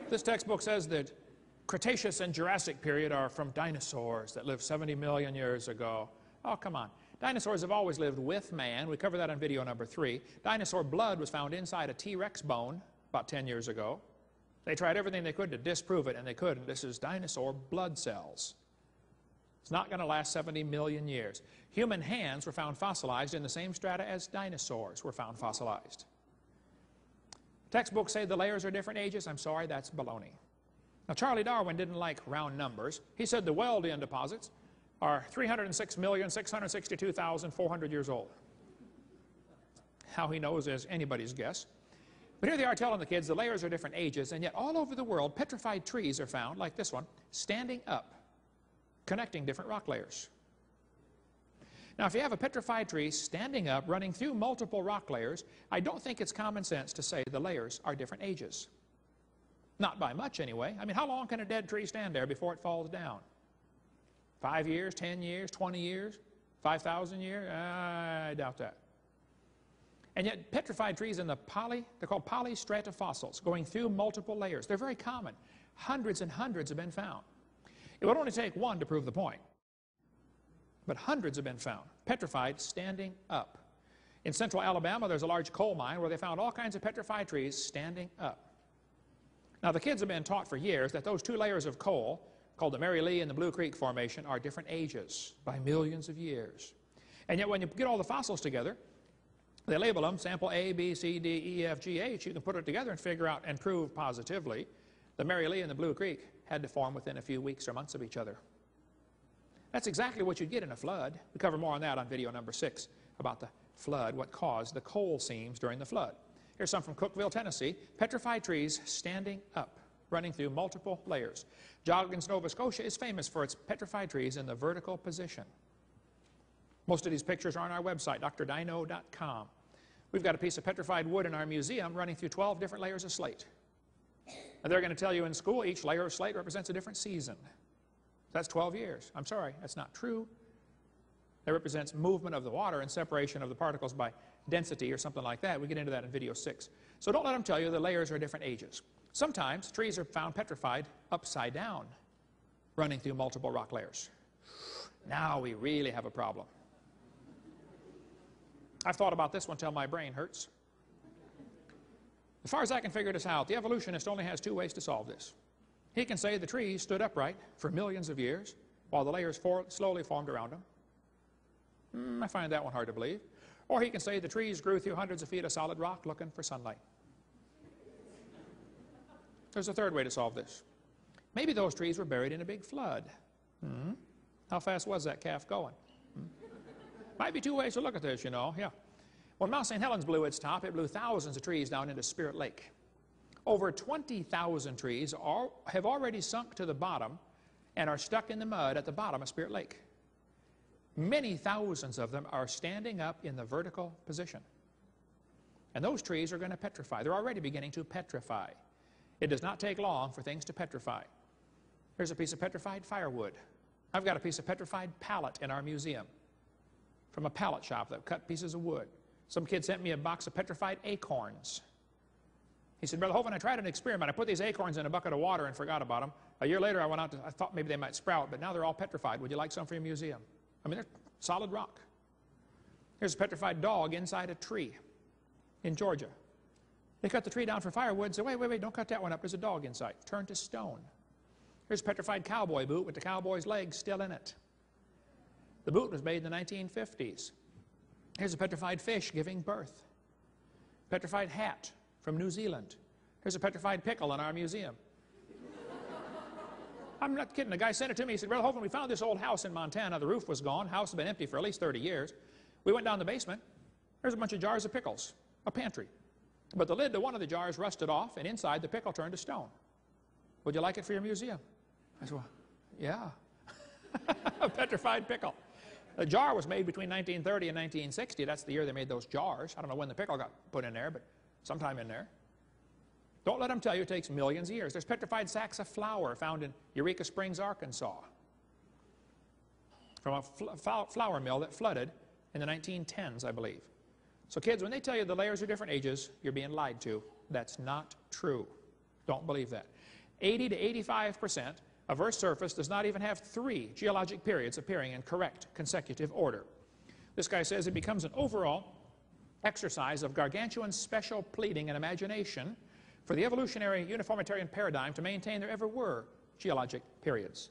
This textbook says that Cretaceous and Jurassic period are from dinosaurs that lived 70 million years ago. Oh, come on. Dinosaurs have always lived with man. We covered that on video number 3. Dinosaur blood was found inside a T-Rex bone about 10 years ago. They tried everything they could to disprove it, and they couldn't. This is dinosaur blood cells. It's not going to last 70 million years. Human hands were found fossilized in the same strata as dinosaurs were found fossilized. Textbooks say the layers are different ages. I'm sorry, that's baloney. Now, Charlie Darwin didn't like round numbers. He said the Wealdian deposits are 306,662,400 years old. How he knows is anybody's guess. But here they are telling the kids the layers are different ages, and yet all over the world, petrified trees are found, like this one, standing up, connecting different rock layers. Now, if you have a petrified tree standing up, running through multiple rock layers, I don't think it's common sense to say the layers are different ages. Not by much, anyway. I mean, how long can a dead tree stand there before it falls down? 5 years, 10 years, 20 years, 5,000 years? I doubt that. And yet, petrified trees in they're called polystratofossils, going through multiple layers. They're very common. Hundreds and hundreds have been found. It would only take one to prove the point. But hundreds have been found, petrified, standing up. In central Alabama, there's a large coal mine where they found all kinds of petrified trees standing up. Now, the kids have been taught for years that those 2 layers of coal, called the Mary Lee and the Blue Creek Formation, are different ages by millions of years. And yet, when you get all the fossils together, they label them sample A, B, C, D, E, F, G, H. You can put it together and figure out and prove positively the Mary Lee and the Blue Creek had to form within a few weeks or months of each other. That's exactly what you'd get in a flood. We cover more on that on video number 6 about the flood, what caused the coal seams during the flood. Here's some from Cookeville, Tennessee. Petrified trees standing up, running through multiple layers. Joggins, Nova Scotia is famous for its petrified trees in the vertical position. Most of these pictures are on our website, drdino.com. We've got a piece of petrified wood in our museum running through 12 different layers of slate. And they're going to tell you in school each layer of slate represents a different season. That's 12 years. I'm sorry, that's not true. That represents movement of the water and separation of the particles by density or something like that. We get into that in video 6. So don't let them tell you the layers are different ages. Sometimes trees are found petrified upside down, running through multiple rock layers. Now we really have a problem. I've thought about this one till my brain hurts. As far as I can figure this out, the evolutionist only has 2 ways to solve this. He can say the trees stood upright for millions of years while the layers slowly formed around them. I find that one hard to believe. Or he can say the trees grew through hundreds of feet of solid rock looking for sunlight. There's a 3rd way to solve this. Maybe those trees were buried in a big flood. How fast was that calf going? Might be 2 ways to look at this, you know. Yeah. When Mount St. Helens blew its top, it blew thousands of trees down into Spirit Lake. Over 20,000 trees have already sunk to the bottom and are stuck in the mud at the bottom of Spirit Lake. Many thousands of them are standing up in the vertical position. And those trees are going to petrify. They're already beginning to petrify. It does not take long for things to petrify. Here's a piece of petrified firewood. I've got a piece of petrified pallet in our museum from a pallet shop that cut pieces of wood. Some kid sent me a box of petrified acorns. He said, Brother Hovind, I tried an experiment. I put these acorns in a bucket of water and forgot about them. A year later, I thought maybe they might sprout, but now they're all petrified. Would you like some for your museum? I mean, they're solid rock. Here's a petrified dog inside a tree in Georgia. They cut the tree down for firewood and said, wait, don't cut that one up. There's a dog inside. Turned to stone. Here's a petrified cowboy boot with the cowboy's legs still in it. The boot was made in the 1950s. Here's a petrified fish giving birth. Petrified hat from New Zealand. Here's a petrified pickle in our museum. I'm not kidding. The guy sent it to me. He said, Brother Hovind, we found this old house in Montana. The roof was gone. House had been empty for at least 30 years. We went down the basement. There's a bunch of jars of pickles, a pantry. But the lid to one of the jars rusted off, and inside the pickle turned to stone. Would you like it for your museum? I said, well, yeah. A petrified pickle. The jar was made between 1930 and 1960. That's the year they made those jars. I don't know when the pickle got put in there, but sometime in there. Don't let them tell you it takes millions of years. There's petrified sacks of flour found in Eureka Springs, Arkansas, from a flour mill that flooded in the 1910s, I believe. So kids, when they tell you the layers are different ages, you're being lied to. That's not true. Don't believe that. 80 to 85% of Earth's surface does not even have 3 geologic periods appearing in correct consecutive order. This guy says it becomes an overall exercise of gargantuan special pleading and imagination for the evolutionary uniformitarian paradigm to maintain there ever were geologic periods.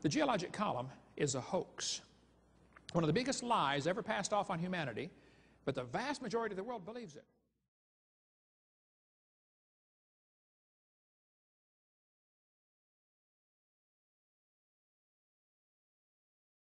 The geologic column is a hoax, one of the biggest lies ever passed off on humanity, but the vast majority of the world believes it.